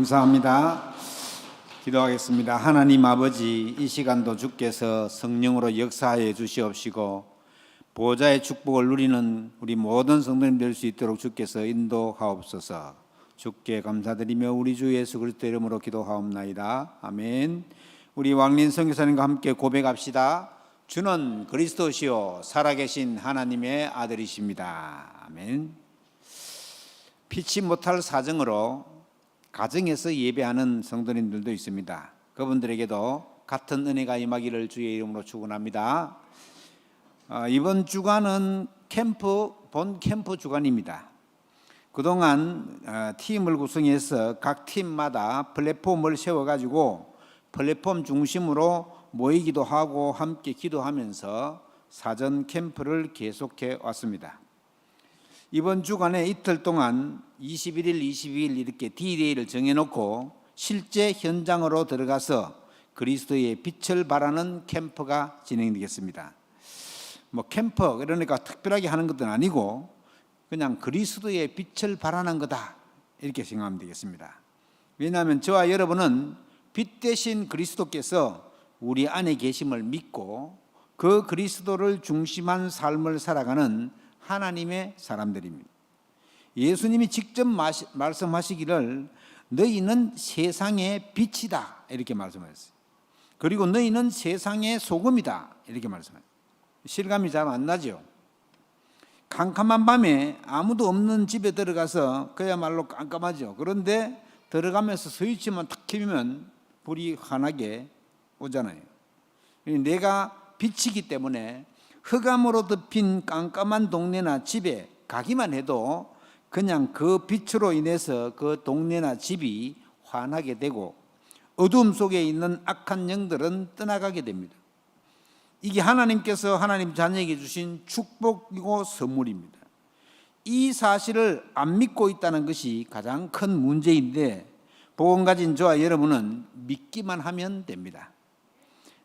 감사합니다. 기도하겠습니다. 하나님 아버지, 이 시간도 주께서 성령으로 역사하여 주시옵시고 보호자의 축복을 누리는 우리 모든 성도님 될 수 있도록 주께서 인도하옵소서. 주께 감사드리며 우리 주 예수 그리스도 이름으로 기도하옵나이다. 아멘. 우리 왕린 선교사님과 함께 고백합시다. 주는 그리스도시요 살아계신 하나님의 아들이십니다. 아멘. 피치 못할 사정으로 가정에서 예배하는 성도님들도 있습니다. 그분들에게도 같은 은혜가 임하기를 주의 이름으로 축원합니다. 이번 주간은 본 캠프 주간입니다. 그동안 팀을 구성해서 각 팀마다 플랫폼을 세워가지고 플랫폼 중심으로 모이기도 하고 함께 기도하면서 사전 캠프를 계속해 왔습니다. 이번 주간에 이틀 동안 21일, 22일 이렇게 D-Day를 정해놓고 실제 현장으로 들어가서 그리스도의 빛을 발하는 캠프가 진행되겠습니다. 캠프 그러니까 특별하게 하는 것은 아니고 그냥 그리스도의 빛을 발하는 거다 이렇게 생각하면 되겠습니다. 왜냐하면 저와 여러분은 빛 대신 그리스도께서 우리 안에 계심을 믿고 그 그리스도를 중심한 삶을 살아가는 하나님의 사람들입니다. 예수님이 직접 말씀하시기를 너희는 세상의 빛이다 이렇게 말씀하셨어요. 그리고 너희는 세상의 소금이다 이렇게 말씀하셨어요. 실감이 잘 안 나죠? 캄캄한 밤에 아무도 없는 집에 들어가서 그야말로 깜깜하죠. 그런데 들어가면서 스위치만 탁 켜면 불이 환하게 오잖아요. 내가 빛이기 때문에 흑암으로 덮인 깜깜한 동네나 집에 가기만 해도 그냥 그 빛으로 인해서 그 동네나 집이 환하게 되고 어두움 속에 있는 악한 영들은 떠나가게 됩니다. 이게 하나님께서 하나님 자녀에게 주신 축복이고 선물입니다. 이 사실을 안 믿고 있다는 것이 가장 큰 문제인데 복음 가진 저와 여러분은 믿기만 하면 됩니다.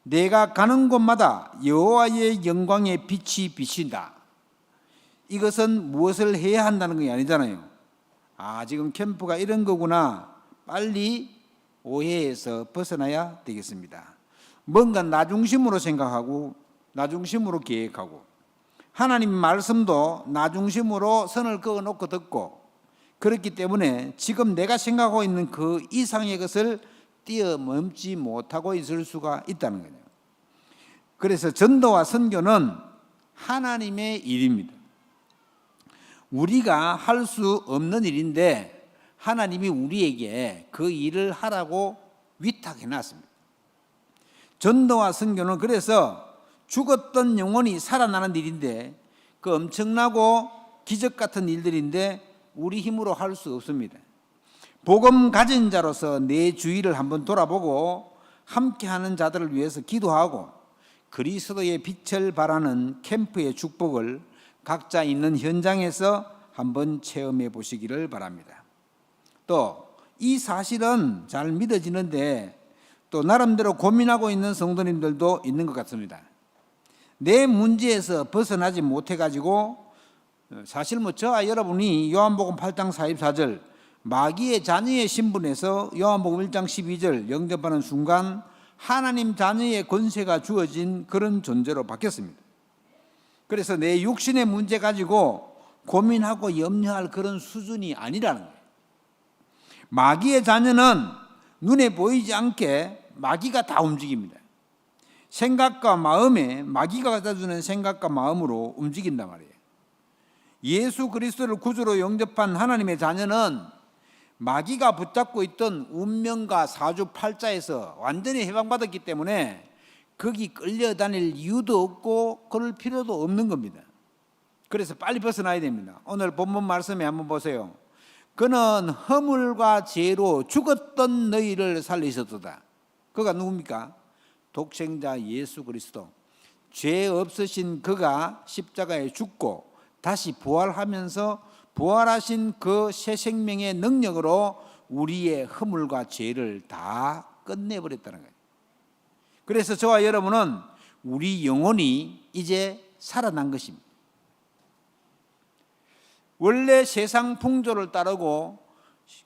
내가 가는 곳마다 여호와의 영광의 빛이 비친다. 이것은 무엇을 해야 한다는 것이 아니잖아요. 지금 캠프가 이런 거구나. 빨리 오해에서 벗어나야 되겠습니다. 뭔가 나 중심으로 생각하고 나 중심으로 계획하고 하나님 말씀도 나 중심으로 선을 그어놓고 듣고 그렇기 때문에 지금 내가 생각하고 있는 그 이상의 것을 뛰어넘지 못하고 있을 수가 있다는 거예요. 그래서 전도와 선교는 하나님의 일입니다. 우리가 할 수 없는 일인데 하나님이 우리에게 그 일을 하라고 위탁해 놨습니다. 전도와 선교는 그래서 죽었던 영혼이 살아나는 일인데 그 엄청나고 기적 같은 일들인데 우리 힘으로 할 수 없습니다. 복음 가진 자로서 내 주위를 한번 돌아보고 함께하는 자들을 위해서 기도하고 그리스도의 빛을 발하는 캠프의 축복을 각자 있는 현장에서 한번 체험해 보시기를 바랍니다. 또 이 사실은 잘 믿어지는데 또 나름대로 고민하고 있는 성도님들도 있는 것 같습니다. 내 문제에서 벗어나지 못해가지고 사실 저와 여러분이 요한복음 8장 44절 마귀의 자녀의 신분에서 요한복음 1장 12절 영접하는 순간 하나님 자녀의 권세가 주어진 그런 존재로 바뀌었습니다. 그래서 내 육신의 문제 가지고 고민하고 염려할 그런 수준이 아니라는 거예요. 마귀의 자녀는 눈에 보이지 않게 마귀가 다 움직입니다. 생각과 마음에 마귀가 갖다주는 생각과 마음으로 움직인단 말이에요. 예수 그리스도를 구주로 영접한 하나님의 자녀는 마귀가 붙잡고 있던 운명과 사주팔자에서 완전히 해방받았기 때문에 거기 끌려다닐 이유도 없고 그럴 필요도 없는 겁니다. 그래서 빨리 벗어나야 됩니다. 오늘 본문 말씀에 한번 보세요. 그는 허물과 죄로 죽었던 너희를 살리셨도다. 그가 누굽니까? 독생자 예수 그리스도. 죄 없으신 그가 십자가에 죽고 다시 부활하면서 부활하신 그 새 생명의 능력으로 우리의 허물과 죄를 다 끝내버렸다는 거예요. 그래서 저와 여러분은 우리 영혼이 이제 살아난 것입니다. 원래 세상 풍조를 따르고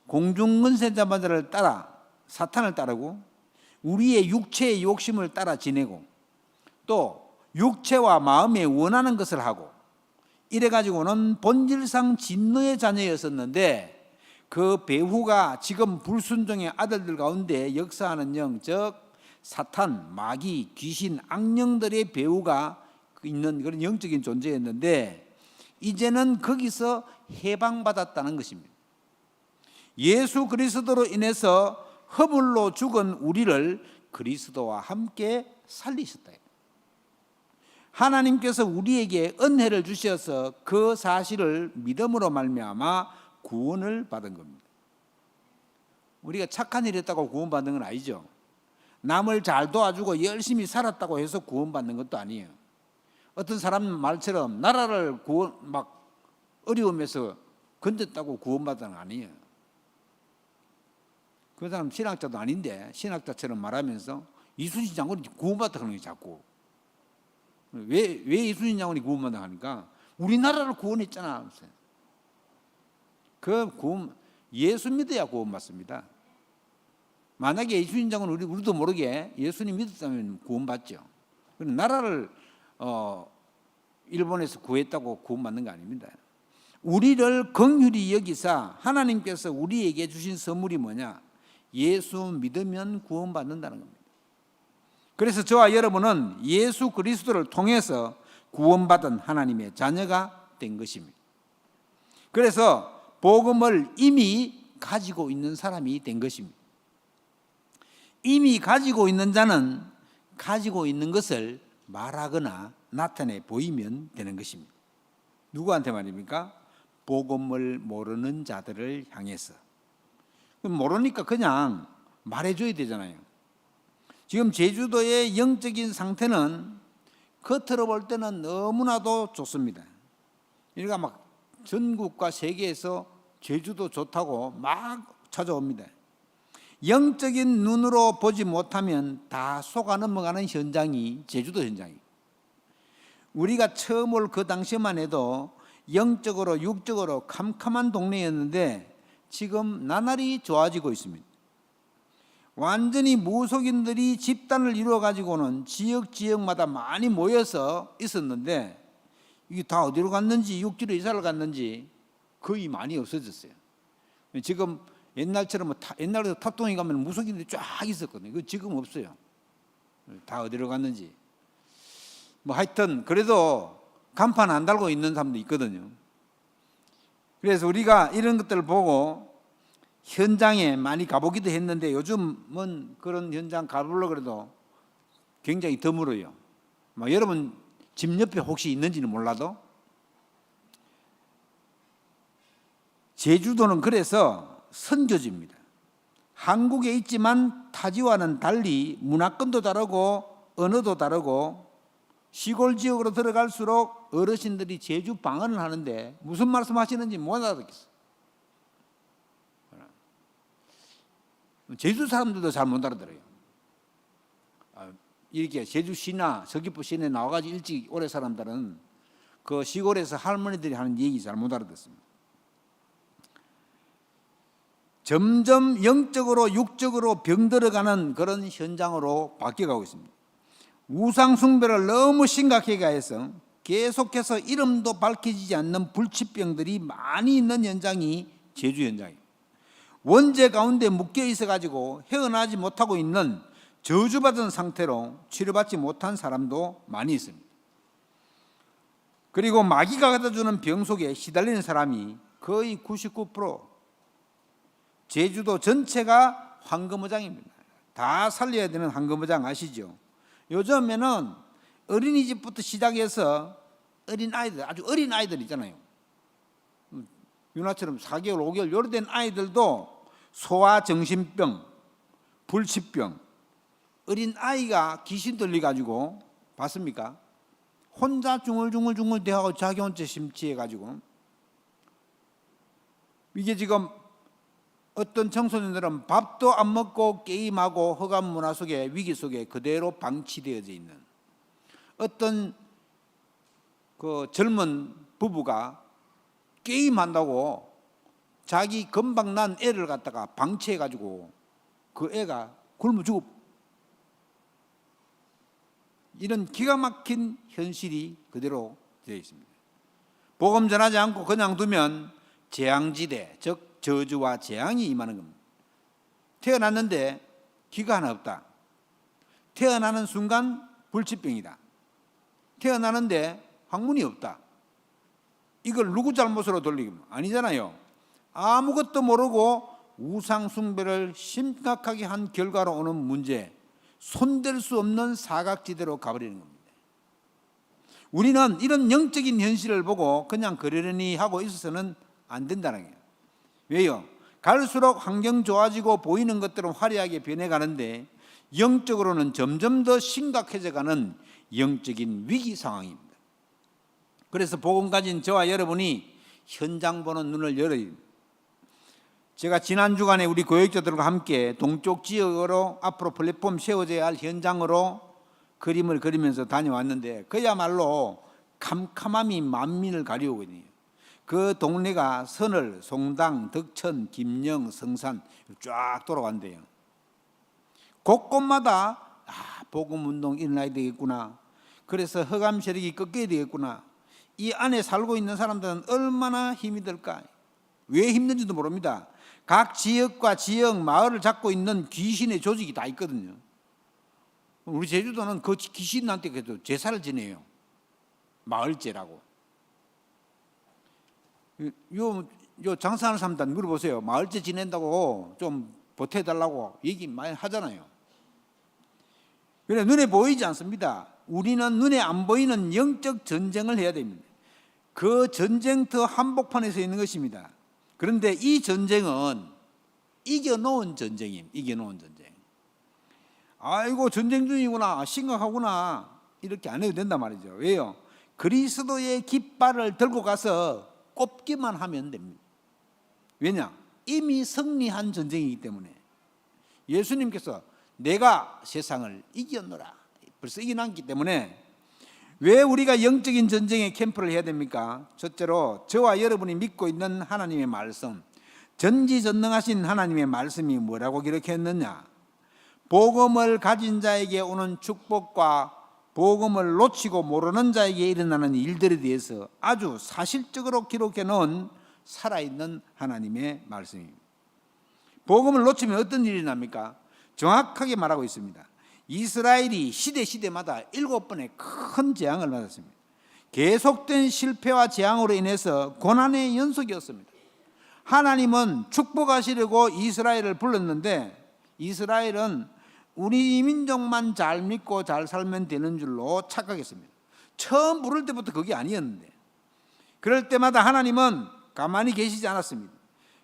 공중권세자들을 따라 사탄을 따르고 우리의 육체의 욕심을 따라 지내고 또 육체와 마음에 원하는 것을 하고 이래가지고는 본질상 진노의 자녀였었는데 그 배후가 지금 불순종의 아들들 가운데 역사하는 영, 즉 사탄, 마귀, 귀신, 악령들의 배후가 있는 그런 영적인 존재였는데 이제는 거기서 해방받았다는 것입니다. 예수 그리스도로 인해서 허물로 죽은 우리를 그리스도와 함께 살리셨다. 하나님께서 우리에게 은혜를 주셔서 그 사실을 믿음으로 말미암아 구원을 받은 겁니다. 우리가 착한 일 했다고 구원받는 건 아니죠. 남을 잘 도와주고 열심히 살았다고 해서 구원받는 것도 아니에요. 어떤 사람 말처럼 나라를 막 어려움에서 건졌다고 구원받는 건 아니에요. 그 사람 신학자도 아닌데 신학자처럼 말하면서 이순신 장군이 구원받다 그러는 게 자꾸. 왜 이순신 장군이 구원받다 하니까 우리나라를 구원했잖아. 그 구원, 예수 믿어야 구원받습니다. 만약에 이순신 장군 우리도 모르게 예수님 믿었다면 구원받죠. 나라를 일본에서 구했다고 구원받는 거 아닙니다. 우리를 긍휼히 여기사 하나님께서 우리에게 주신 선물이 뭐냐? 예수 믿으면 구원받는다는 겁니다. 그래서 저와 여러분은 예수 그리스도를 통해서 구원받은 하나님의 자녀가 된 것입니다. 그래서 복음을 이미 가지고 있는 사람이 된 것입니다. 이미 가지고 있는 자는 가지고 있는 것을 말하거나 나타내 보이면 되는 것입니다. 누구한테 말입니까? 복음을 모르는 자들을 향해서. 모르니까 그냥 말해줘야 되잖아요. 지금 제주도의 영적인 상태는 겉으로 볼 때는 너무나도 좋습니다. 그러니까 막 전국과 세계에서 제주도 좋다고 막 찾아옵니다. 영적인 눈으로 보지 못하면 다 속아 넘어가는 현장이 제주도 현장이에요. 우리가 처음 올 그 당시만 해도 영적으로 육적으로 캄캄한 동네였는데 지금 나날이 좋아지고 있습니다. 완전히 무속인들이 집단을 이루어 가지고는 지역마다 많이 모여서 있었는데 이게 다 어디로 갔는지 육지로 이사를 갔는지 거의 많이 없어졌어요. 지금 옛날처럼 옛날에 탑동에 가면 무속인들이 쫙 있었거든요. 그 지금 없어요. 다 어디로 갔는지. 하여튼 그래도 간판 안 달고 있는 사람도 있거든요. 그래서 우리가 이런 것들을 보고 현장에 많이 가보기도 했는데 요즘은 그런 현장 가보려고 그래도 굉장히 드물어요. 여러분 집 옆에 혹시 있는지는 몰라도 제주도는 그래서 선교지입니다. 한국에 있지만 타지와는 달리 문화권도 다르고 언어도 다르고 시골 지역으로 들어갈수록 어르신들이 제주 방언을 하는데 무슨 말씀하시는지 못 알아듣겠어요. 제주 사람들도 잘 못 알아들어요. 이렇게 제주 시나 서귀포 시내 나와가지고 일찍 오래 사람들은 그 시골에서 할머니들이 하는 얘기 잘 못 알아듣습니다. 점점 영적으로 육적으로 병들어가는 그런 현장으로 바뀌어가고 있습니다. 우상 숭배를 너무 심각하게 해서 계속해서 이름도 밝혀지지 않는 불치병들이 많이 있는 현장이 제주 현장이에요. 원죄 가운데 묶여 있어가지고 헤어나지 못하고 있는 저주받은 상태로 치료받지 못한 사람도 많이 있습니다. 그리고 마귀가 갖다주는 병 속에 시달리는 사람이 거의 99%. 제주도 전체가 황금어장입니다. 다 살려야 되는 황금어장 아시죠? 요즘에는 어린이집부터 시작해서 어린아이들, 아주 어린 아이들 있잖아요. 유나처럼 4개월, 5개월 요래 된 아이들도 소아정신병, 불치병, 어린아이가 귀신 들려가지고 봤습니까? 혼자 중얼중얼 대하고 자기 혼자 심취해가지고 이게 지금 어떤 청소년들은 밥도 안 먹고 게임하고 허감 문화 속에 위기 속에 그대로 방치되어져 있는 어떤 그 젊은 부부가 게임한다고 자기 금방 난 애를 갖다가 방치해가지고 그 애가 굶어 죽어. 이런 기가 막힌 현실이 그대로 되어 있습니다. 복음 전하지 않고 그냥 두면 재앙지대, 즉 저주와 재앙이 임하는 겁니다. 태어났는데 기가 하나 없다. 태어나는 순간 불치병이다. 태어나는데 학문이 없다. 이걸 누구 잘못으로 돌리면 아니잖아요. 아무것도 모르고 우상 숭배를 심각하게 한 결과로 오는 문제, 손댈 수 없는 사각지대로 가버리는 겁니다. 우리는 이런 영적인 현실을 보고 그냥 그러려니 하고 있어서는 안 된다는 거예요. 왜요? 갈수록 환경 좋아지고 보이는 것들은 화려하게 변해가는데 영적으로는 점점 더 심각해져가는 영적인 위기 상황입니다. 그래서 복음 가진 저와 여러분이 현장 보는 눈을 열어야 됩니다. 제가 지난 주간에 우리 교역자들과 함께 동쪽 지역으로 앞으로 플랫폼 세워져야 할 현장으로 그림을 그리면서 다녀왔는데 그야말로 캄캄함이 만민을 가리우거든요. 그 동네가 선을, 송당, 덕천, 김영, 성산 쫙 돌아간대요. 곳곳마다 복음운동 일어나야 되겠구나. 그래서 흑암 세력이 꺾여야 되겠구나. 이 안에 살고 있는 사람들은 얼마나 힘이 들까? 왜 힘든지도 모릅니다. 각 지역과 지역, 마을을 잡고 있는 귀신의 조직이 다 있거든요. 우리 제주도는 그 귀신한테 그래도 제사를 지내요. 마을제라고. 요 장사하는 사람들 물어보세요. 마을제 지낸다고 좀 보태달라고 얘기 많이 하잖아요. 그래 눈에 보이지 않습니다. 우리는 눈에 안 보이는 영적 전쟁을 해야 됩니다. 그 전쟁터 한복판에 서 있는 것입니다. 그런데 이 전쟁은 이겨놓은 전쟁입니다. 이겨놓은 전쟁. 아이고 전쟁 중이구나, 심각하구나 이렇게 안 해도 된단 말이죠. 왜요? 그리스도의 깃발을 들고 가서 꼽기만 하면 됩니다. 왜냐? 이미 승리한 전쟁이기 때문에. 예수님께서 내가 세상을 이겼노라 벌써 이겨놨기 때문에 왜 우리가 영적인 전쟁의 캠프를 해야 됩니까? 첫째로 저와 여러분이 믿고 있는 하나님의 말씀, 전지전능하신 하나님의 말씀이 뭐라고 기록했느냐? 복음을 가진 자에게 오는 축복과 복음을 놓치고 모르는 자에게 일어나는 일들에 대해서 아주 사실적으로 기록해 놓은 살아있는 하나님의 말씀입니다. 복음을 놓치면 어떤 일이 납니까? 정확하게 말하고 있습니다. 이스라엘이 시대마다 7번의 큰 재앙을 받았습니다. 계속된 실패와 재앙으로 인해서 고난의 연속이었습니다. 하나님은 축복하시려고 이스라엘을 불렀는데 이스라엘은 우리 민족만 잘 믿고 잘 살면 되는 줄로 착각했습니다. 처음 부를 때부터 그게 아니었는데 그럴 때마다 하나님은 가만히 계시지 않았습니다.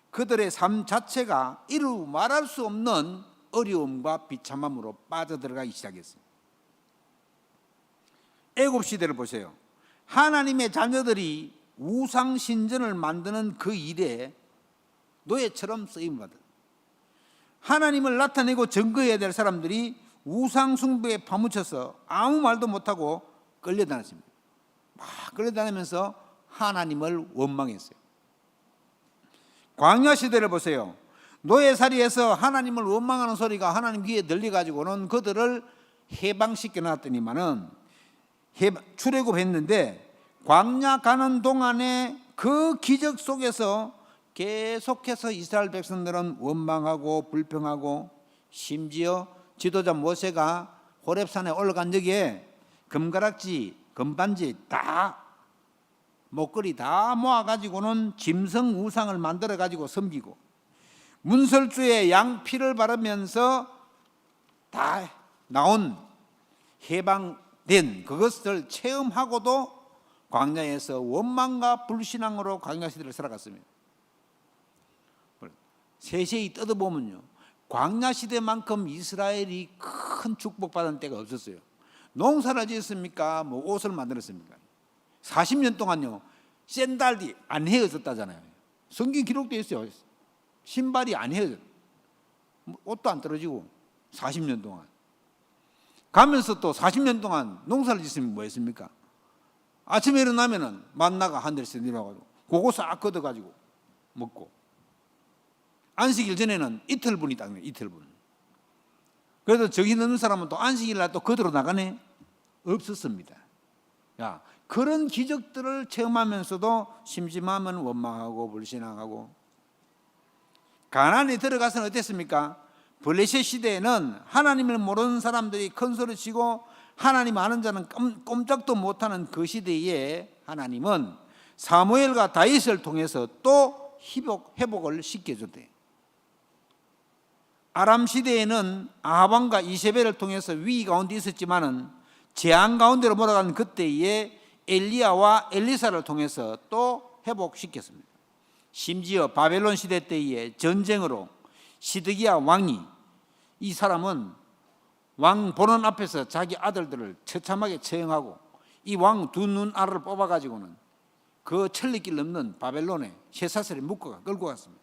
그들의 삶 자체가 이루 말할 수 없는 어려움과 비참함으로 빠져들어가기 시작했습니다. 애굽 시대를 보세요. 하나님의 자녀들이 우상 신전을 만드는 그 일에 노예처럼 쓰임을 받았어요. 하나님을 나타내고 증거해야 될 사람들이 우상 숭배에 파묻혀서 아무 말도 못하고 끌려다녔습니다. 막 끌려다니면서 하나님을 원망했어요. 광야 시대를 보세요. 노예살이에서 하나님을 원망하는 소리가 하나님 귀에 들려가지고는 그들을 해방시켜 놨더니만은 출애굽했는데 광야 가는 동안에 그 기적 속에서 계속해서 이스라엘 백성들은 원망하고 불평하고 심지어 지도자 모세가 호렙산에 올라간 적에 금가락지, 금반지 다 목걸이 다 모아가지고는 짐승 우상을 만들어가지고 섬기고 문설주에 양피를 바르면서 다 나온 해방된 그것을 체험하고도 광야에서 원망과 불신앙으로 광야 시대를 살아갔습니다. 세세히 뜯어보면요, 광야 시대만큼 이스라엘이 큰 축복받은 때가 없었어요. 농사를 지었습니까? 뭐 옷을 만들었습니까? 40년 동안요 샌달이 안 헤어졌다잖아요. 성경 기록되어 있어요. 신발이 안 헤어져, 옷도 안 떨어지고 40년 동안 가면서 또 40년 동안 농사를 짓으면 뭐 했습니까? 아침에 일어나면은 만나가 하늘에서 내려와가지고 그거 싹 걷어가지고 먹고 안식일 전에는 이틀분이 딱 이틀분. 그래도 정신 없는 사람은 또 안식일 날 또 거들어 나가네? 없었습니다. 야, 그런 기적들을 체험하면서도 심심하면 원망하고 불신앙하고. 가나안에 들어가서는 어땠습니까? 블레셋 시대에는 하나님을 모르는 사람들이 큰 소리 치고 하나님 아는 자는 꼼짝도 못하는 그 시대에 하나님은 사무엘과 다윗을 통해서 또 회복을 시켜줬대요. 아람 시대에는 아합 왕과 이세벨을 통해서 위기 가운데 있었지만은 재앙 가운데로 몰아간 그때에 엘리야와 엘리사를 통해서 또 회복시켰습니다. 심지어 바벨론 시대 때의 전쟁으로 시드기야 왕이, 이 사람은 왕 보는 앞에서 자기 아들들을 처참하게 처형하고 이 왕 두 눈 알을 뽑아가지고는 그 천리길 넘는 바벨론에 쇠사슬에 묶어가 끌고 갔습니다.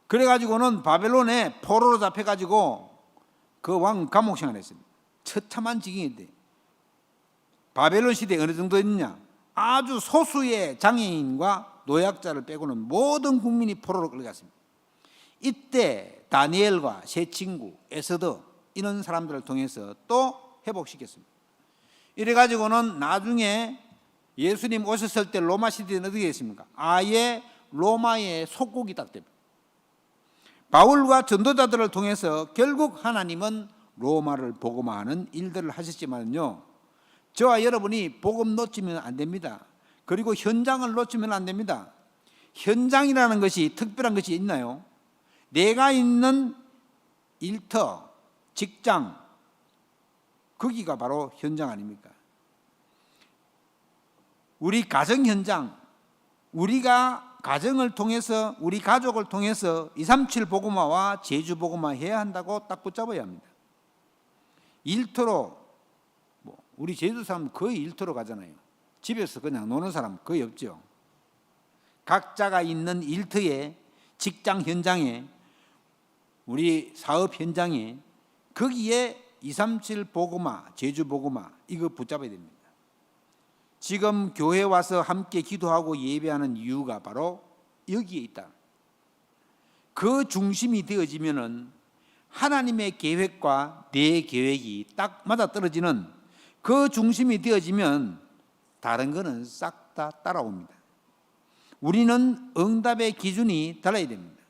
그래가지고는 바벨론에 포로로 잡혀가지고 그 왕 감옥 생활했습니다. 처참한 지경인데 바벨론 시대에 어느 정도 있느냐? 아주 소수의 장애인과 노약자를 빼고는 모든 국민이 포로로 끌려갔습니다. 이때 다니엘과 세 친구 에스더 이런 사람들을 통해서 또 회복시켰습니다. 이래가지고는 나중에 예수님 오셨을 때 로마 시대는 어떻게 됐습니까? 아예 로마의 속국이 딱 됩니다. 바울과 전도자들을 통해서 결국 하나님은 로마를 복음화하는 일들을 하셨지만요, 저와 여러분이 복음 놓치면 안 됩니다. 그리고 현장을 놓치면 안 됩니다. 현장이라는 것이 특별한 것이 있나요? 내가 있는 일터, 직장, 거기가 바로 현장 아닙니까? 우리 가정 현장, 우리가 가정을 통해서, 우리 가족을 통해서 237 복음화와 제주 복음화 해야 한다고 딱 붙잡아야 합니다. 일터로, 우리 제주 사람 거의 일터로 가잖아요. 집에서 그냥 노는 사람 거의 없죠. 각자가 있는 일터에, 직장 현장에, 우리 사업 현장에, 거기에 237 복음화, 제주 복음화 이거 붙잡아야 됩니다. 지금 교회 와서 함께 기도하고 예배하는 이유가 바로 여기에 있다. 그 중심이 되어지면은 하나님의 계획과 내 계획이 딱 맞아떨어지는 그 중심이 되어지면 다른 거는 싹 다 따라옵니다. 우리는 응답의 기준이 달라야 됩니다.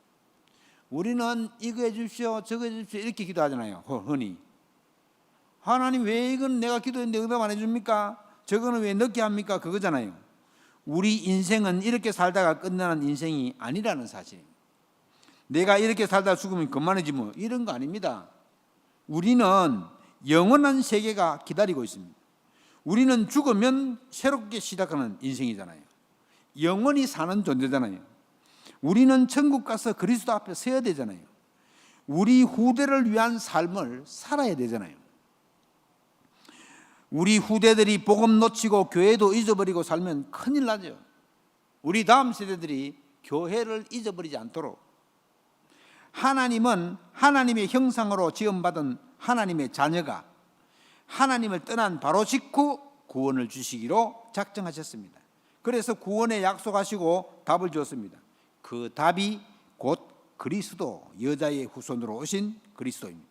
우리는 이거 해주십시오, 저거 해주십시오 이렇게 기도하잖아요. 흔히. 하나님 왜 이건 내가 기도했는데 응답 안 해줍니까? 저거는 왜 늦게 합니까? 그거잖아요. 우리 인생은 이렇게 살다가 끝나는 인생이 아니라는 사실입니다. 내가 이렇게 살다 죽으면 그만이지 뭐 이런 거 아닙니다. 우리는 영원한 세계가 기다리고 있습니다. 우리는 죽으면 새롭게 시작하는 인생이잖아요. 영원히 사는 존재잖아요. 우리는 천국 가서 그리스도 앞에 서야 되잖아요. 우리 후대를 위한 삶을 살아야 되잖아요. 우리 후대들이 복음 놓치고 교회도 잊어버리고 살면 큰일 나죠. 우리 다음 세대들이 교회를 잊어버리지 않도록 하나님은 하나님의 형상으로 지음받은 하나님의 자녀가 하나님을 떠난 바로 직후 구원을 주시기로 작정하셨습니다. 그래서 구원에 약속하시고 답을 주었습니다. 그 답이 곧 그리스도, 여자의 후손으로 오신 그리스도입니다.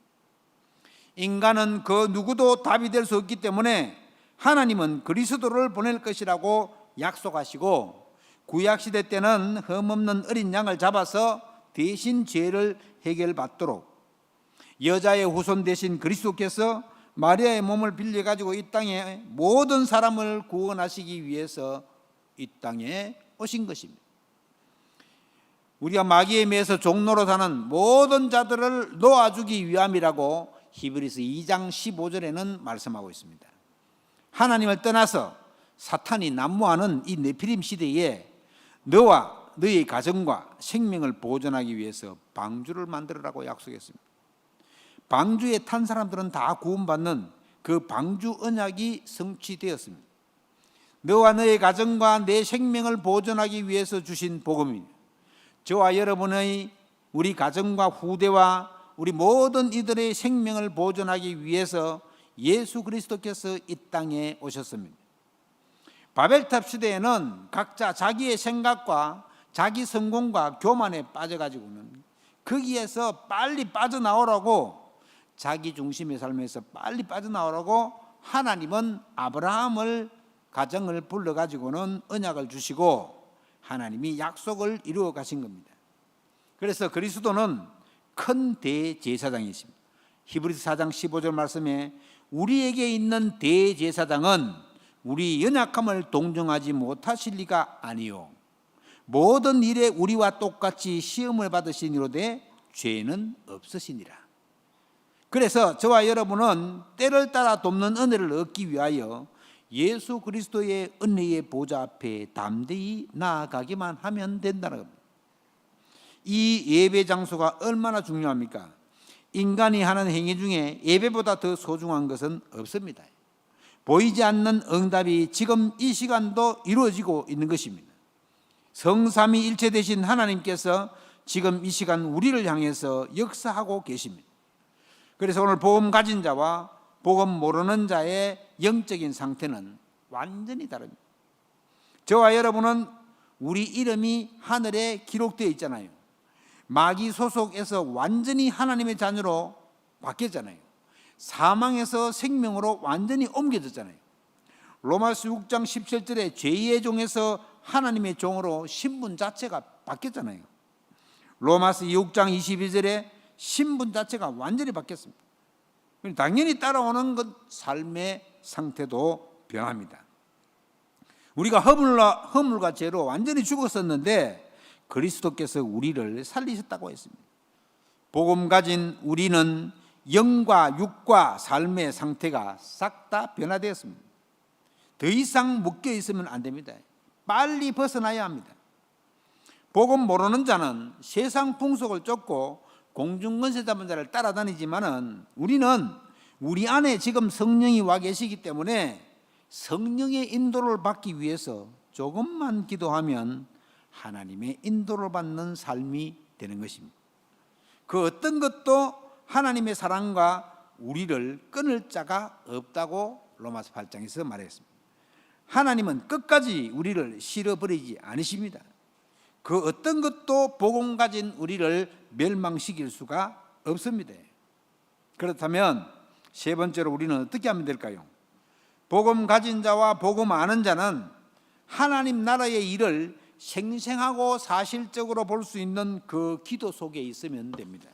인간은 그 누구도 답이 될 수 없기 때문에 하나님은 그리스도를 보낼 것이라고 약속하시고 구약시대 때는 흠없는 어린 양을 잡아서 대신 죄를 해결받도록 여자의 후손 대신 그리스도께서 마리아의 몸을 빌려가지고 이 땅에 모든 사람을 구원하시기 위해서 이 땅에 오신 것입니다. 우리가 마귀에 매여서 종로로 사는 모든 자들을 놓아주기 위함이라고 히브리서 2장 15절에는 말씀하고 있습니다. 하나님을 떠나서 사탄이 난무하는 이 네피림 시대에 너와 너의 가정과 생명을 보존하기 위해서 방주를 만들으라고 약속했습니다. 방주에 탄 사람들은 다 구원받는 그 방주 언약이 성취되었습니다. 너와 너의 가정과 내 생명을 보존하기 위해서 주신 복음입니다. 저와 여러분의 우리 가정과 후대와 우리 모든 이들의 생명을 보존하기 위해서 예수 그리스도께서 이 땅에 오셨습니다. 바벨탑 시대에는 각자 자기의 생각과 자기 성공과 교만에 빠져가지고는 거기에서 빨리 빠져나오라고, 자기 중심의 삶에서 빨리 빠져나오라고 하나님은 아브라함을, 가정을 불러가지고는 언약을 주시고 하나님이 약속을 이루어 가신 겁니다. 그래서 그리스도는 큰 대제사장이십니다. 히브리서 4장 15절 말씀에 우리에게 있는 대제사장은 우리 연약함을 동정하지 못하실 리가 아니요 모든 일에 우리와 똑같이 시험을 받으시니로되 죄는 없으시니라. 그래서 저와 여러분은 때를 따라 돕는 은혜를 얻기 위하여 예수 그리스도의 은혜의 보좌 앞에 담대히 나아가기만 하면 된다는 겁니다. 이 예배 장소가 얼마나 중요합니까? 인간이 하는 행위 중에 예배보다 더 소중한 것은 없습니다. 보이지 않는 응답이 지금 이 시간도 이루어지고 있는 것입니다. 성삼위일체 되신 하나님께서 지금 이 시간 우리를 향해서 역사하고 계십니다. 그래서 오늘 복음 가진 자와 복음 모르는 자의 영적인 상태는 완전히 다릅니다. 저와 여러분은 우리 이름이 하늘에 기록되어 있잖아요. 마귀 소속에서 완전히 하나님의 자녀로 바뀌었잖아요. 사망에서 생명으로 완전히 옮겨졌잖아요. 로마서 6장 17절에 죄의 종에서 하나님의 종으로 신분 자체가 바뀌었잖아요. 로마서 6장 22절에 신분 자체가 완전히 바뀌었습니다. 당연히 따라오는 것 삶의 상태도 변합니다. 우리가 허물과 죄로 완전히 죽었었는데 그리스도께서 우리를 살리셨다고 했습니다. 복음 가진 우리는 영과 육과 삶의 상태가 싹 다 변화되었습니다. 더 이상 묶여 있으면 안 됩니다. 빨리 벗어나야 합니다. 복음 모르는 자는 세상 풍속을 쫓고 공중권세 잡은 자를 따라다니지만은 우리는 우리 안에 지금 성령이 와 계시기 때문에 성령의 인도를 받기 위해서 조금만 기도하면 하나님의 인도를 받는 삶이 되는 것입니다. 그 어떤 것도 하나님의 사랑과 우리를 끊을 자가 없다고 로마서 8장에서 말했습니다. 하나님은 끝까지 우리를 실어버리지 않으십니다. 그 어떤 것도 복음 가진 우리를 멸망시킬 수가 없습니다. 그렇다면 세 번째로 우리는 어떻게 하면 될까요? 복음 가진 자와 복음 아는 자는 하나님 나라의 일을 생생하고 사실적으로 볼 수 있는 그 기도 속에 있으면 됩니다.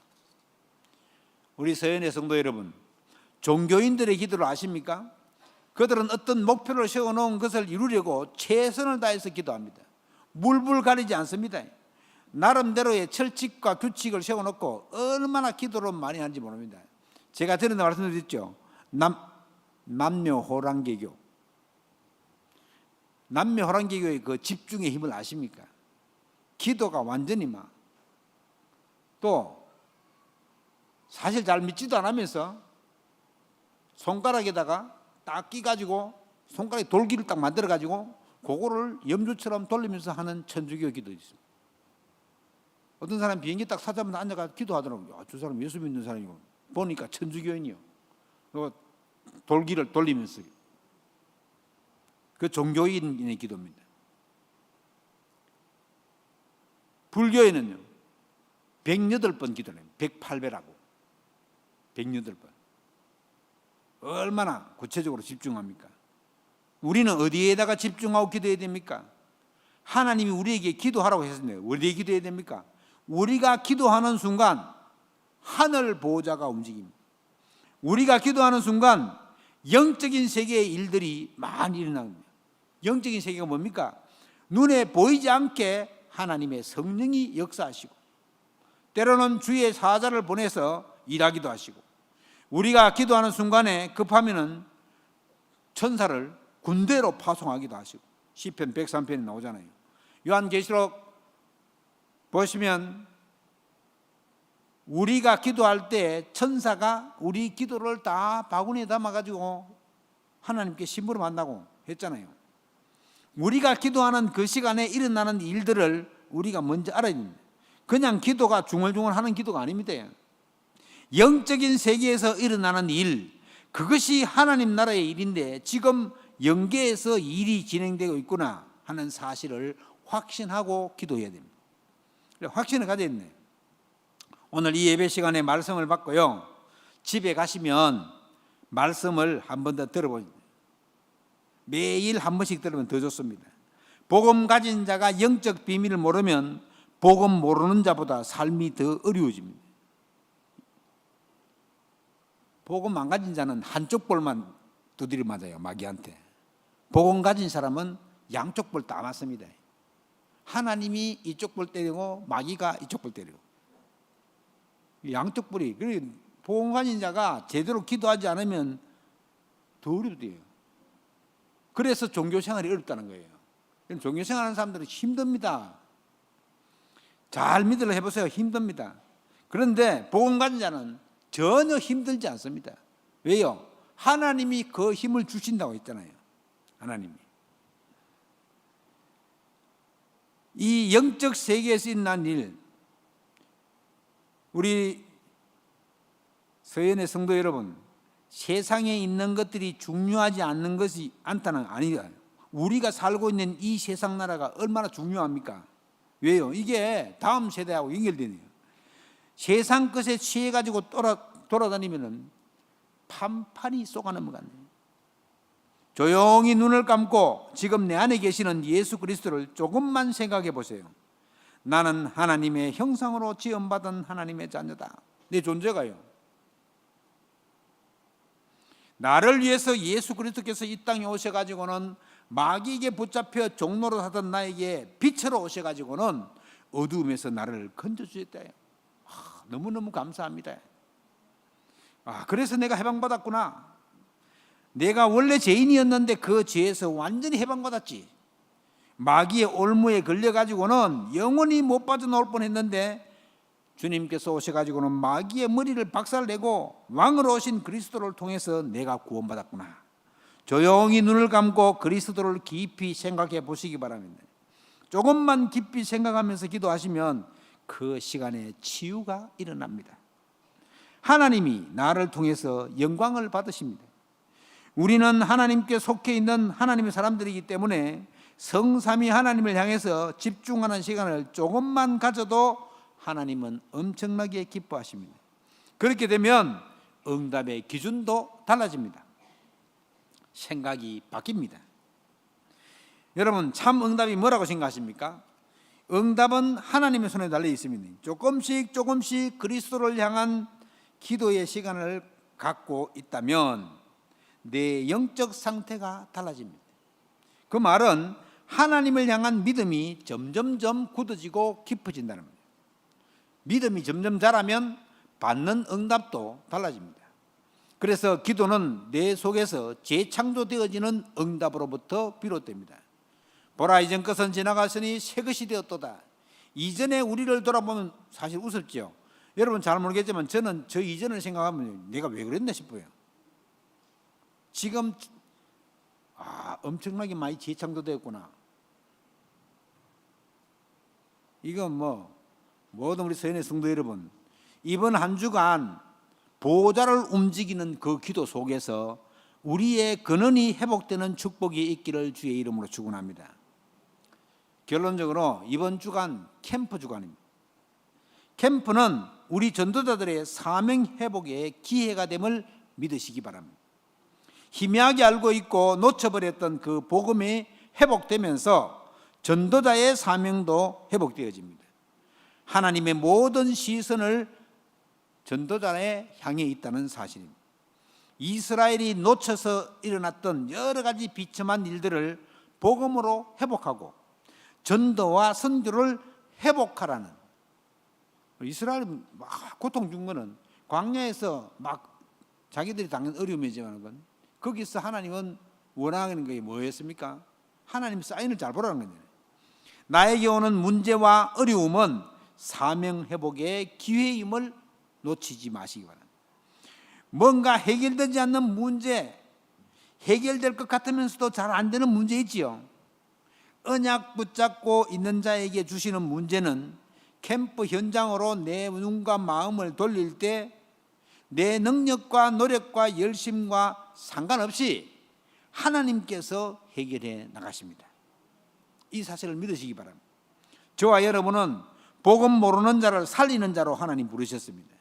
우리 서연의 성도 여러분, 종교인들의 기도를 아십니까? 그들은 어떤 목표를 세워놓은 것을 이루려고 최선을 다해서 기도합니다. 물불 가리지 않습니다. 나름대로의 철칙과 규칙을 세워놓고 얼마나 기도를 많이 하는지 모릅니다. 제가 전에 말씀드렸죠. 남묘호랑개교. 남묘호랑개교의 그 집중의 힘을 아십니까? 기도가 완전히 또 사실 잘 믿지도 않으면서 손가락에다가 딱 끼가지고 손가락에 돌기를 딱 만들어가지고 그거를 염주처럼 돌리면서 하는 천주교 기도 있습니다. 어떤 사람 비행기 딱 타자마자 앉아가 기도하더라고요. 저 사람 예수 믿는 사람이고 보니까 천주교인이요. 그리고 돌기를 돌리면서 그 종교인의 기도입니다. 불교에는요 108번 기도해요. 108배라고 108번. 얼마나 구체적으로 집중합니까? 우리는 어디에다가 집중하고 기도해야 됩니까? 하나님이 우리에게 기도하라고 했습니다. 어디에 기도해야 됩니까? 우리가 기도하는 순간 하늘 보호자가 움직입니다. 우리가 기도하는 순간 영적인 세계의 일들이 많이 일어납니다. 영적인 세계가 뭡니까? 눈에 보이지 않게 하나님의 성령이 역사하시고 때로는 주의 사자를 보내서 일하기도 하시고 우리가 기도하는 순간에 급하면은 천사를 군대로 파송하기도 하시고 시편 103편에 나오잖아요. 요한계시록 보시면 우리가 기도할 때 천사가 우리 기도를 다 바구니에 담아가지고 하나님께 심부름 한다고 했잖아요. 우리가 기도하는 그 시간에 일어나는 일들을 우리가 먼저 알아야 됩니다. 그냥 기도가 중얼중얼 하는 기도가 아닙니다. 영적인 세계에서 일어나는 일, 그것이 하나님 나라의 일인데 지금 영계에서 일이 진행되고 있구나 하는 사실을 확신하고 기도해야 됩니다. 확신을 가져야 되네. 오늘 이 예배 시간에 말씀을 받고요, 집에 가시면 말씀을 한 번 더 들어보세요. 매일 한 번씩 들으면 더 좋습니다. 복음 가진 자가 영적 비밀을 모르면 복음 모르는 자보다 삶이 더 어려워집니다. 복음 안 가진 자는 한쪽 볼만 두드려 맞아요, 마귀한테. 복음 가진 사람은 양쪽 볼 다 맞습니다. 하나님이 이쪽 볼 때리고 마귀가 이쪽 볼 때리고, 양쪽 볼이. 복음 가진 자가 제대로 기도하지 않으면 더 어렵대요. 그래서 종교생활이 어렵다는 거예요. 종교생활하는 사람들은 힘듭니다. 잘 믿으려 해보세요. 힘듭니다. 그런데 복음 가진 자는 전혀 힘들지 않습니다. 왜요? 하나님이 그 힘을 주신다고 했잖아요. 하나님이. 이 영적 세계에서 일어난 일, 우리 서연의 성도 여러분, 세상에 있는 것들이 중요하지 않는 것이 않다는 아니다. 우리가 살고 있는 이 세상 나라가 얼마나 중요합니까? 왜요? 이게 다음 세대하고 연결되네요. 세상 것에 취해가지고 돌아다니면 판판이 쏘가 넘어갔네요. 조용히 눈을 감고 지금 내 안에 계시는 예수 그리스도를 조금만 생각해 보세요. 나는 하나님의 형상으로 지음받은 하나님의 자녀다. 내 존재가요. 나를 위해서 예수 그리스도께서 이 땅에 오셔가지고는 마귀에게 붙잡혀 종로로 하던 나에게 빛으로 오셔가지고는 어두움에서 나를 건져주셨다. 너무너무 감사합니다. 그래서 내가 해방받았구나. 내가 원래 죄인이었는데 그 죄에서 완전히 해방받았지. 마귀의 올무에 걸려가지고는 영원히 못 빠져나올 뻔했는데 주님께서 오셔가지고는 마귀의 머리를 박살내고 왕으로 오신 그리스도를 통해서 내가 구원받았구나. 조용히 눈을 감고 그리스도를 깊이 생각해 보시기 바랍니다. 조금만 깊이 생각하면서 기도하시면 그 시간에 치유가 일어납니다. 하나님이 나를 통해서 영광을 받으십니다. 우리는 하나님께 속해 있는 하나님의 사람들이기 때문에 성삼위 하나님을 향해서 집중하는 시간을 조금만 가져도 하나님은 엄청나게 기뻐하십니다. 그렇게 되면 응답의 기준도 달라집니다. 생각이 바뀝니다. 여러분, 참 응답이 뭐라고 생각하십니까? 응답은 하나님의 손에 달려 있습니다. 조금씩 그리스도를 향한 기도의 시간을 갖고 있다면 내 영적 상태가 달라집니다. 그 말은 하나님을 향한 믿음이 점점점 굳어지고 깊어진다는 겁니다. 믿음이 점점 자라면 받는 응답도 달라집니다. 그래서 기도는 내 속에서 재창조되어지는 응답으로부터 비롯됩니다. 보라, 이전 것은 지나갔으니 새 것이 되었도다. 이전에 우리를 돌아보면 사실 우습죠. 여러분 잘 모르겠지만 저는 저 이전을 생각하면 내가 왜 그랬나 싶어요. 지금 엄청나게 많이 재창조되었구나. 이건 모든 우리 서연의 성도 여러분, 이번 한 주간 보호자를 움직이는 그 기도 속에서 우리의 근원이 회복되는 축복이 있기를 주의 이름으로 축원합니다. 결론적으로 이번 주간 캠프 주간입니다. 캠프는 우리 전도자들의 사명 회복의 기회가 됨을 믿으시기 바랍니다. 희미하게 알고 있고 놓쳐버렸던 그 복음이 회복되면서 전도자의 사명도 회복되어집니다. 하나님의 모든 시선을 전도자에 향해 있다는 사실입니다. 이스라엘이 놓쳐서 일어났던 여러 가지 비참한 일들을 복음으로 회복하고 전도와 선교를 회복하라는, 이스라엘 막 고통 준 거는 광야에서 막 자기들이 당연 어려움이지만 거기서 하나님은 원하는 게 뭐였습니까? 하나님 사인을 잘 보라는 거예요. 나에게 오는 문제와 어려움은 사명 회복의 기회임을 놓치지 마시기 바랍니다. 뭔가 해결되지 않는 문제, 해결될 것 같으면서도 잘 안 되는 문제 있지요. 언약 붙잡고 있는 자에게 주시는 문제는 캠프 현장으로 내 눈과 마음을 돌릴 때 내 능력과 노력과 열심과 상관없이 하나님께서 해결해 나가십니다. 이 사실을 믿으시기 바랍니다. 저와 여러분은 복음 모르는 자를 살리는 자로 하나님 부르셨습니다.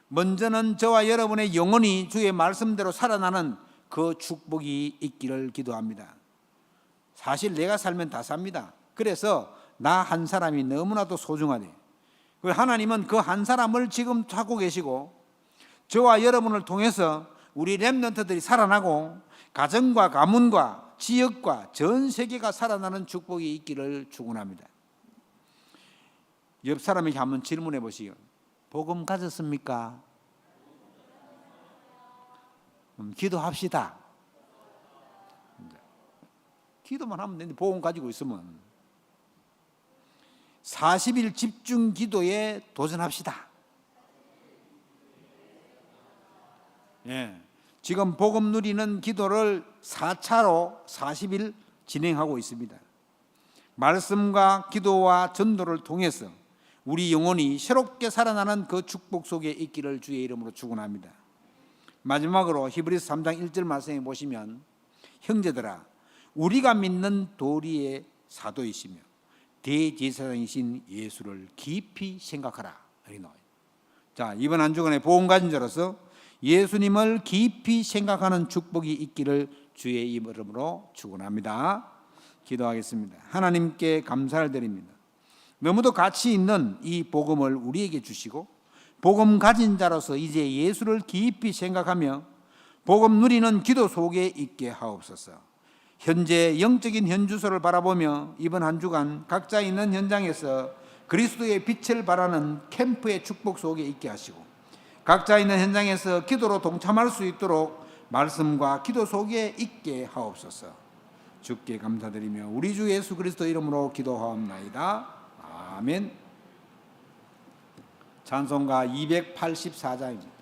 먼저는 저와 여러분의 영혼이 주의 말씀대로 살아나는 그 축복이 있기를 기도합니다. 사실 내가 살면 다 삽니다. 그래서 나 한 사람이 너무나도 소중하대. 하나님은 그 한 사람을 지금 찾고 계시고 저와 여러분을 통해서 우리 렘넌트들이 살아나고 가정과 가문과 지역과 전 세계가 살아나는 축복이 있기를 축원합니다. 옆 사람에게 한번 질문해 보시오. 복음 가졌습니까? 기도합시다. 기도만 하면 되는데 복음 가지고 있으면 40일 집중 기도에 도전합시다. 예, 지금 복음 누리는 기도를 4차로 40일 진행하고 있습니다. 말씀과 기도와 전도를 통해서 우리 영혼이 새롭게 살아나는 그 축복 속에 있기를 주의 이름으로 축원합니다. 마지막으로 히브리서 3장 1절 말씀에 보시면 형제들아 우리가 믿는 도리의 사도이시며 대제사장이신 예수를 깊이 생각하라. 자, 이번 한 주간의 복음 가진 자로서 예수님을 깊이 생각하는 축복이 있기를 주의 이름으로 축원합니다. 기도하겠습니다. 하나님께 감사를 드립니다. 너무도 가치 있는 이 복음을 우리에게 주시고 복음 가진 자로서 이제 예수를 깊이 생각하며 복음 누리는 기도 속에 있게 하옵소서. 현재 영적인 현주소를 바라보며 이번 한 주간 각자 있는 현장에서 그리스도의 빛을 발하는 캠프의 축복 속에 있게 하시고 각자 있는 현장에서 기도로 동참할 수 있도록 말씀과 기도 속에 있게 하옵소서. 주께 감사드리며 우리 주 예수 그리스도 이름으로 기도하옵나이다. 아멘. 찬송가 284장입니다.